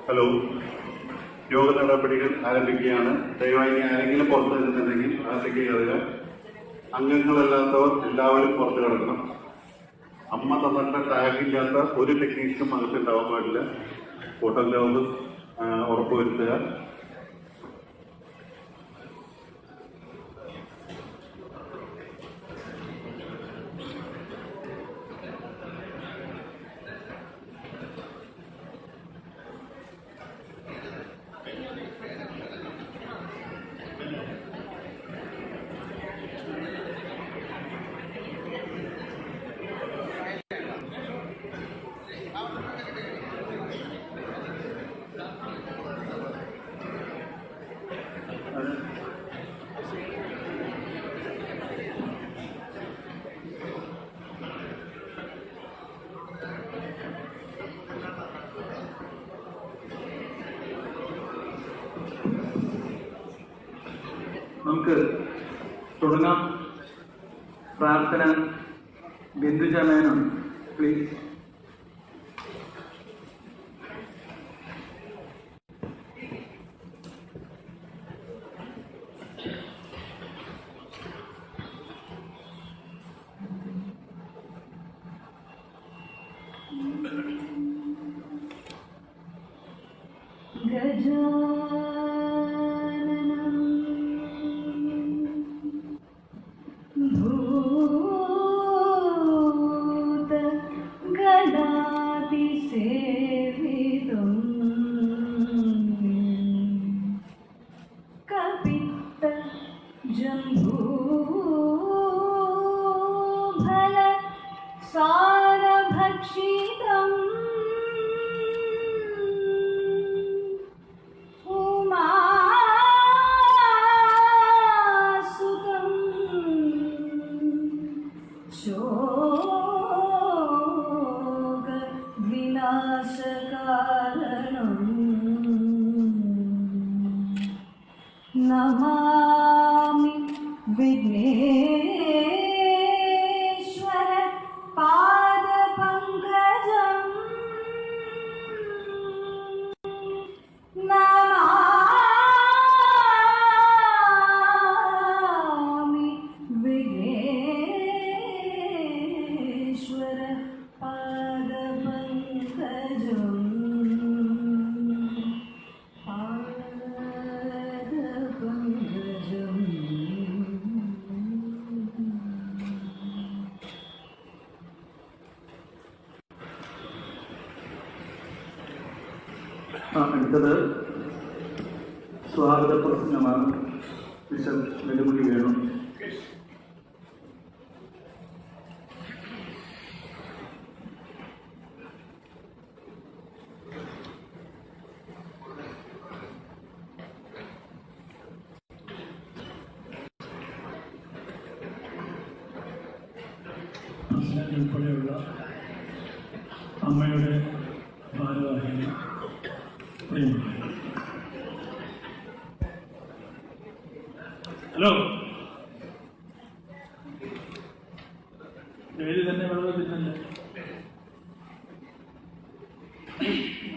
Hello, yoga നടപടികൾ ആരംഭിക്കുകയാണ്. ദയവായി ആരെങ്കിലും പുറത്തു വരുന്നുണ്ടെങ്കിൽ അകത്തേക്ക് കയറുക. അംഗങ്ങളല്ലാത്തവർ എല്ലാവരും പുറത്തു കിടക്കണം. അമ്മ തന്നിട്ട് ടാഗില്ലാത്ത ഒരു ടെക്നീഷ്യനും അകത്തുണ്ടാവാൻ പാടില്ല. ഫോട്ടോ ഗ്ലൗസ് ഉറപ്പുവരുത്തുക. നമുക്ക് തുടങ്ങാം. പ്രാർത്ഥന. ബിന്ദുജ മേനോൻ പ്ലീസ്. नमामि विघ्नेश्वर पादपङ्कजम् नमामि विघ्नेश्वर पादपङ्कजम् അടുത്തത് സ്വാഗത പ്രസംഗമാണ്. ബിഷപ്പ് നെടുമുടി വേണു. ഉൾപ്പെടെയുള്ള അമ്മയുടെ ഭാരവാഹികൾ, ഹലോ, പേര് തന്നെ വളരെ ഭിന്നല്ലേ.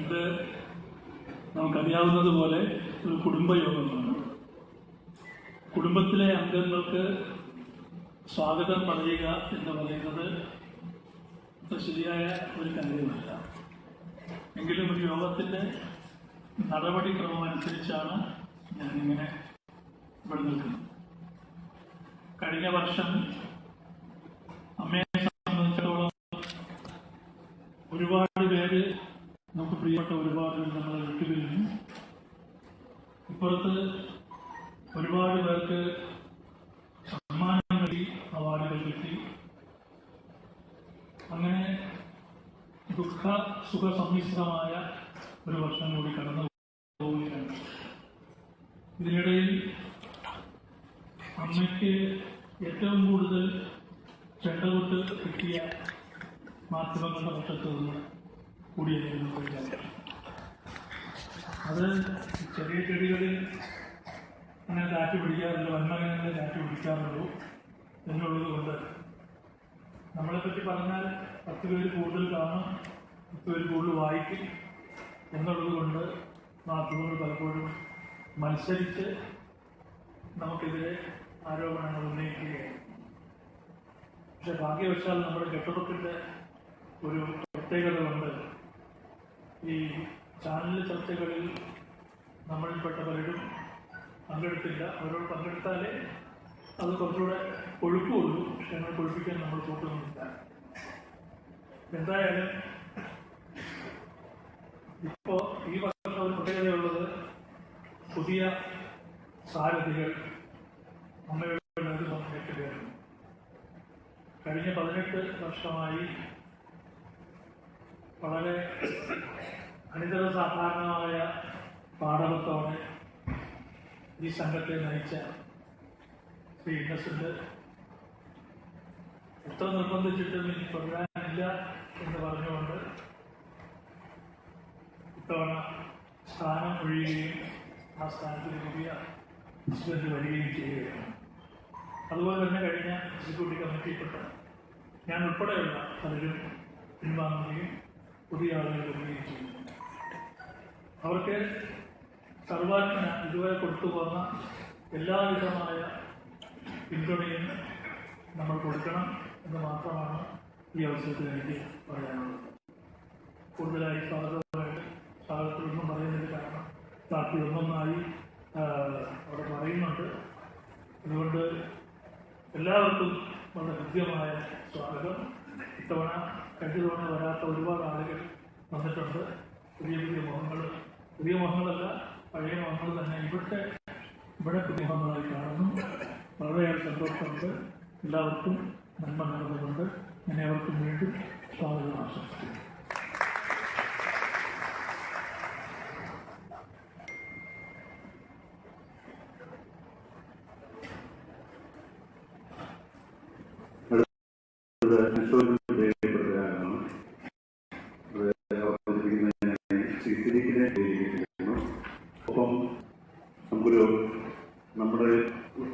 ഇത് നമുക്കറിയാവുന്നതുപോലെ ഒരു കുടുംബയോഗമാണ്. കുടുംബത്തിലെ അംഗങ്ങൾക്ക് സ്വാഗതം പറയുക എന്ന് പറയുന്നത് ശരിയായ ഒരു കാര്യമല്ല. എങ്കിലും ഒരു യോഗത്തിൻ്റെ നടപടിക്രമം അനുസരിച്ചാണ് ഞാനിങ്ങനെ ഇവിടെ നിൽക്കുന്നത്. കഴിഞ്ഞ വർഷം അമ്മയെ സംബന്ധിച്ചിടത്തോളം ഒരുപാട് പേര്, നമുക്ക് പ്രിയപ്പെട്ട ഒരുപാട് പേര് നമ്മളെ വിട്ടുപിരിഞ്ഞു. ഇപ്പുറത്ത് ഒരുപാട് പേർക്ക് സമ്മാനം കിട്ടി, അവാർഡുകൾ കിട്ടി. അങ്ങനെ ദുഃഖ സുഖ സമ്മിശ്രമായ ഒരു വർഷം കൂടി കടന്നു പോവുകയാണ്. ഇതിനിടയിൽ അമ്മയ്ക്ക് ഏറ്റവും കൂടുതൽ ചെണ്ടകൊട്ട് കിട്ടിയ മാധ്യമങ്ങളുടെ പക്ഷത്ത് നിന്ന് കൂടിയായിരുന്നു. അത് ചെറിയ ചെടികളിൽ അങ്ങനെ കാറ്റ് പിടിക്കാറുള്ളൂ, വന്മകങ്ങളിൽ കാറ്റ് പിടിക്കാറുള്ളൂ എന്നുള്ളത് കൊണ്ട് നമ്മളെപ്പറ്റി പറഞ്ഞാൽ 10 പേര് കൂടുതൽ കാണും, 10 പേര് കൂടുതൽ വായിക്കും. എന്നുള്ളത് കൊണ്ട് മാധ്യമങ്ങൾ പലപ്പോഴും മത്സരിച്ച് നമുക്കെതിരെ ആരോപണങ്ങൾ ഉന്നയിക്കുകയാണ്. പക്ഷെ ഭാഗ്യവശാൽ നമ്മുടെ കെട്ടുറപ്പിൻ്റെ ഒരു പ്രത്യേകത കൊണ്ട് ഈ ചാനൽ ചർച്ചകളിൽ നമ്മളിൽപ്പെട്ട പലരും പങ്കെടുത്തില്ല. അവരോട് പങ്കെടുത്താലേ അത് കുറച്ചുകൂടെ കൊഴുപ്പുള്ളൂ. പക്ഷെ അങ്ങനെ കൊഴുപ്പിക്കാൻ നമ്മൾ കൂട്ടുന്നില്ല. എന്തായാലും ഇപ്പോൾ ഈ വർഷം ഒരു പ്രത്യേകതയുള്ളത് പുതിയ സാരഥികൾ അമ്മയുടെ നേതൃത്വം. കഴിഞ്ഞ 18 വർഷമായി വളരെ അനിതര സാധാരണമായ പാഠവത്തോടെ ഈ സംഘത്തെ നയിച്ച ശ്രീ ഇന്നസെന്റ് എത്ര നിർബന്ധിച്ചിട്ടും ഇനി തുടരാനില്ല എന്ന് പറഞ്ഞുകൊണ്ട് ഇത്തവണ സ്ഥാനം ഒഴിയുകയും ആ സ്ഥാനത്തിന് പുതിയ പ്രസിഡന്റ് വരികയും ചെയ്യുകയാണ്. അതുപോലെ തന്നെ കഴിഞ്ഞ എക്സിക്യൂട്ടീവ് കമ്മിറ്റിയിൽപ്പെട്ട ഞാൻ ഉൾപ്പെടെയുള്ള പലരും പിൻവാങ്ങുകയും പുതിയ ആളുകൾ വരികയും ചെയ്യുന്നു. അവർക്ക് സർവാത്മന ഇതുവരെ കൊടുത്തു പോകുന്ന എല്ലാവിധമായ പിന്തുണയും നമ്മൾ കൊടുക്കണം എന്ന് മാത്രമാണ് ഈ അവസരത്തിൽ എനിക്ക് പറയാനുള്ളത്. കൂടുതലായി സ്വാഗതത്തിലൊന്നും പറയുന്നതിന് കാരണം പാർട്ടി ഒന്നൊന്നായി അവിടെ പറയുന്നുണ്ട്. അതുകൊണ്ട് എല്ലാവർക്കും വളരെ ഹൃദ്യമായ സ്വാഗതം. ഇത്തവണ കഴിഞ്ഞ തവണ വരാത്ത ഒരുപാട് ആളുകൾ വന്നിട്ടുണ്ട്. പുതിയ മുഖങ്ങളല്ല, പഴയ മുഖങ്ങൾ തന്നെ ഇവിടെ പുതിയ മുഖങ്ങളായി കാണുന്നു. വളരെയേറെ സന്തോഷമുണ്ട്. എല്ലാവർക്കും നന്മ നടന്നുകൊണ്ട് ഞാൻ അവർക്കും വീണ്ടും സ്വാഗതം ആശംസിക്കുന്നു. ഒപ്പം നമ്മുടെ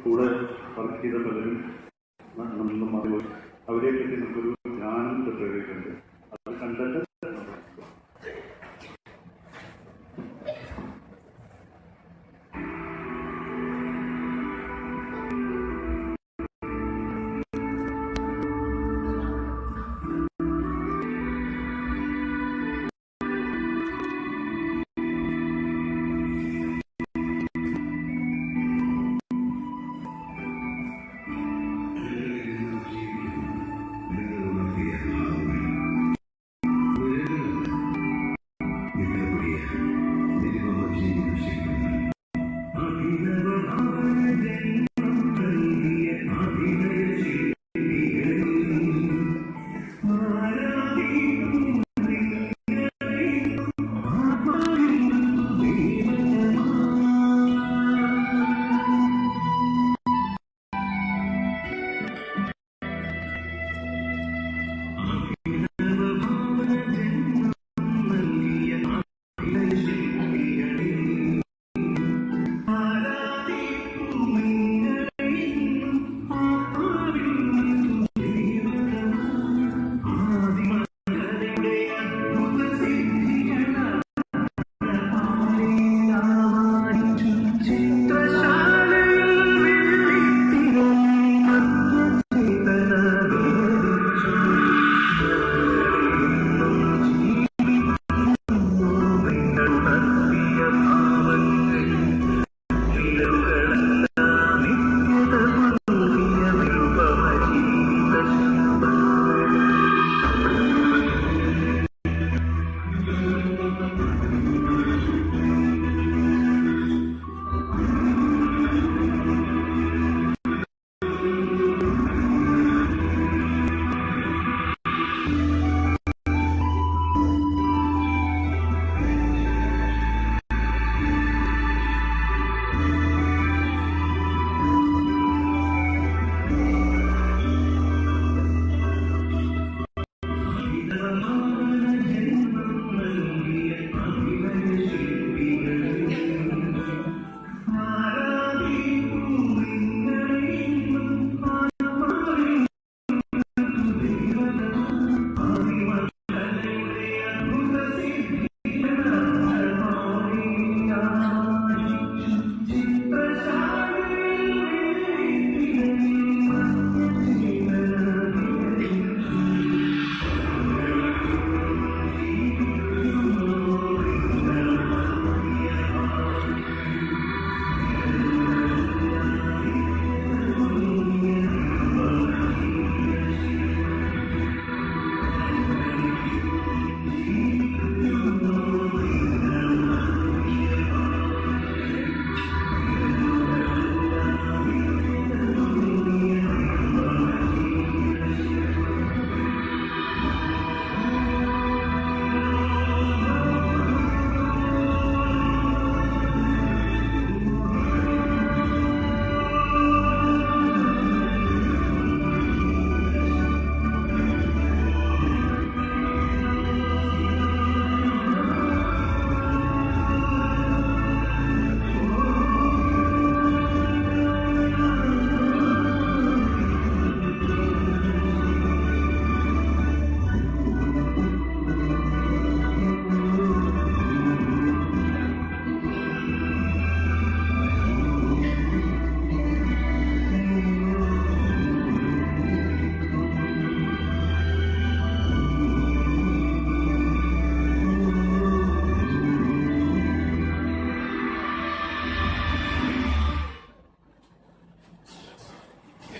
കൂടെ വർക്ക് ചെയ്ത പലരും അവരെ പറ്റി നമുക്കൊരു ജ്ഞാനം പ്രയോഗിക്കുന്നുണ്ട്. അത് കണ്ടിട്ട്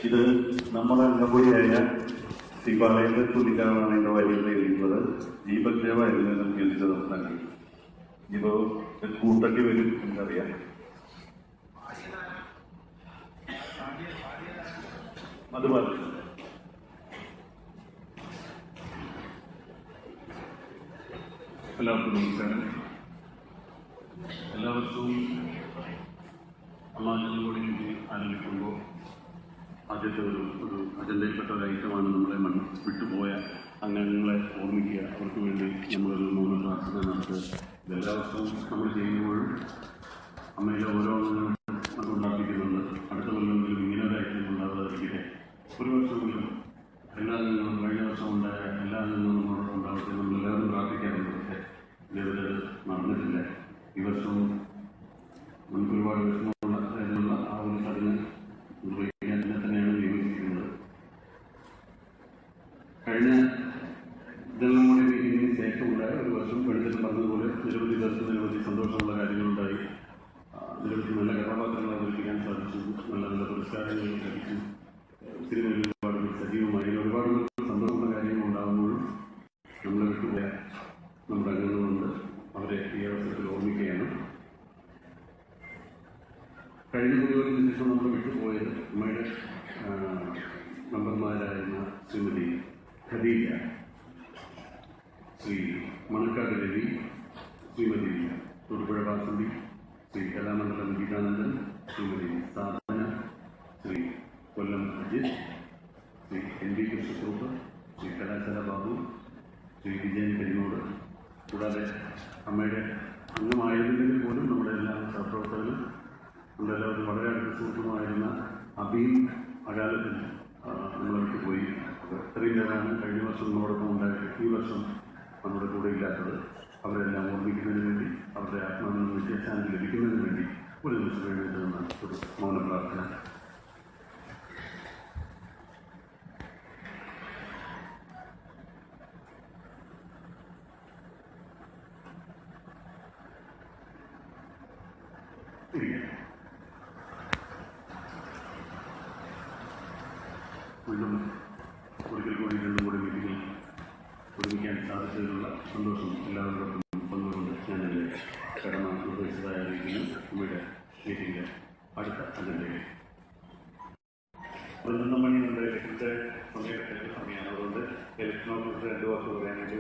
ഇത് നമ്മുടെ അംഗപൂരിയായ ശ്രീ പാളയത്തെ പുള്ളിക്കാരാണ് എൻ്റെ വരിയിൽ എഴുതിയിട്ടുള്ളത്. ദീപക് ദേവ എന്ന് നമുക്ക് എഴുതിയത് നൽകി. ഇത് കൂട്ടൊക്കെ വരും എനിക്കറിയാം. അത് പറഞ്ഞു. എല്ലാവർക്കും നമസ്കാരം. എല്ലാ വർഷവും അമ്മാജനോട് കൂടി ആരംഭിക്കുമ്പോൾ ആദ്യത്തെ ഒരു അജണ്ടയിൽപ്പെട്ട ഒരു ഐറ്റമാണ് നമ്മളെ വിട്ടുപോയ അംഗങ്ങളെ ഓർമ്മിക്കുക. അവർക്ക് വേണ്ടി നമ്മളൊരു മൗന പ്രാർത്ഥന നടത്തുക. എല്ലാ വർഷവും നമ്മൾ ചെയ്യുമ്പോഴും അമ്മയിലെ ഓരോ അംഗങ്ങളും നമ്മൾ ഉണ്ടാക്കിക്കുന്നുണ്ട്. അടുത്ത കൊല്ലമെങ്കിലും ഇങ്ങനെ ഒരു ഐറ്റം ഉണ്ടാകാതിരിക്കട്ടെ. ഒരു വർഷമെങ്കിലും എല്ലാ അംഗങ്ങളും കഴിഞ്ഞ വർഷം ഉണ്ടായ എല്ലാ അംഗങ്ങളും നമ്മളോട് ഉണ്ടാവട്ടെ. നമ്മളെല്ലാവരും പ്രാർത്ഥിക്കാറുണ്ട്. പക്ഷേ ഇതേവരെ നടന്നിട്ടില്ല. ഈ വർഷവും നമുക്ക് ഒരുപാട് വിഷമമുള്ള ആ ഒരു ചടങ്ങ് നിർവഹിക്കാൻ തന്നെയാണ് നിയോഗിച്ചിരിക്കുന്നത്. കഴിഞ്ഞ ജനങ്ങളുടെ മീറ്റിംഗിന് ശേഷമുണ്ടായ ഒരു വർഷം വെളിച്ചത്തിൽ പറഞ്ഞതുപോലെ നിരവധി പേർക്ക് നിരവധി സന്തോഷമുള്ള കാര്യങ്ങളുണ്ടായി. നിരവധി നല്ല കഥാപാത്രങ്ങൾ അവതരിപ്പിക്കാൻ സാധിച്ചു. നല്ല നല്ല പുരസ്കാരങ്ങൾ ലഭിച്ചു. സിനിമയിൽ ഒരുപാട് സജീവമായി ഒരുപാട് സന്തോഷമുള്ള കാര്യങ്ങൾ ഉണ്ടാകുമ്പോഴും നമ്മളെ വിട്ടുപോയ നമ്മുടെ അംഗങ്ങളുണ്ട്. അവരെ ഈ അവസരത്തിൽ ഓർമ്മിക്കുകയാണ്. കഴിഞ്ഞ കുടിവെള്ളത്തിന് ശേഷം നമ്മൾ വിട്ടുപോയത് അമ്മയുടെ മെമ്പർമാരായിരുന്ന ശ്രീമതി ഖദീജ, ശ്രീ മണക്കാട് രവി, ശ്രീമതി തൊടുപുഴ വാസന്തി, ശ്രീ കലാമണ്ഡലം ഗീതാനന്ദൻ, ശ്രീമതി സാധന, ശ്രീ കൊല്ലം അജിത്, ശ്രീ എൻ വി കൃഷ്ണസ്വരൂപ്, ശ്രീ കലാചാര ബാബു, ശ്രീ വിജയൻ കരിനോട്, കൂടാതെ അമ്മയുടെ അംഗമായിരുന്നെങ്കിൽ പോലും നമ്മുടെ എല്ലാ സഹപ്രവർത്തകരും നമ്മളെല്ലാവരും വളരെ അടുത്ത സുഹൃത്തുമായിരുന്ന അബീം അകാലത്തിൽ നമ്മളെ വിട്ടുപോയി. ഇത്രയും പേരാണ് കഴിഞ്ഞ വർഷം നമ്മളോടൊപ്പം ഉണ്ടായത്. ഈ വർഷം നമ്മുടെ കൂടെ ഇല്ലാത്തത്. അവരെല്ലാം ഓർമ്മിക്കുന്നതിന് വേണ്ടി, അവരുടെ ആത്മാവിന് നിത്യശാന്തി ലഭിക്കുന്നതിന് വേണ്ടി ഒരു നിമിഷം വേണ്ടിയിട്ടുള്ള ഒരു മൗന പ്രാർത്ഥന. വീണ്ടും ഒരിക്കൽ കൂടി രണ്ടും കൂടി മീറ്റിങ്ങിൽ ഒരുമിക്കാൻ സാധിച്ചതിലുള്ള സന്തോഷം എല്ലാവരോടൊപ്പം പങ്കുകൊണ്ട് ഞാൻ എൻ്റെ കടമ നിർവഹിച്ചതായി അറിയിക്കുന്നു. നമ്മുടെ മീറ്റിംഗിലെ അടുത്ത അജണ്ടയിൽ 11 മണി നമ്മുടെ ഇലക്ഷൻ്റെ സമയമാണ്. അതുകൊണ്ട് ഇലക്ഷൻ ഓഫീസർ 2 വാക്ക് പറയാനായിട്ട്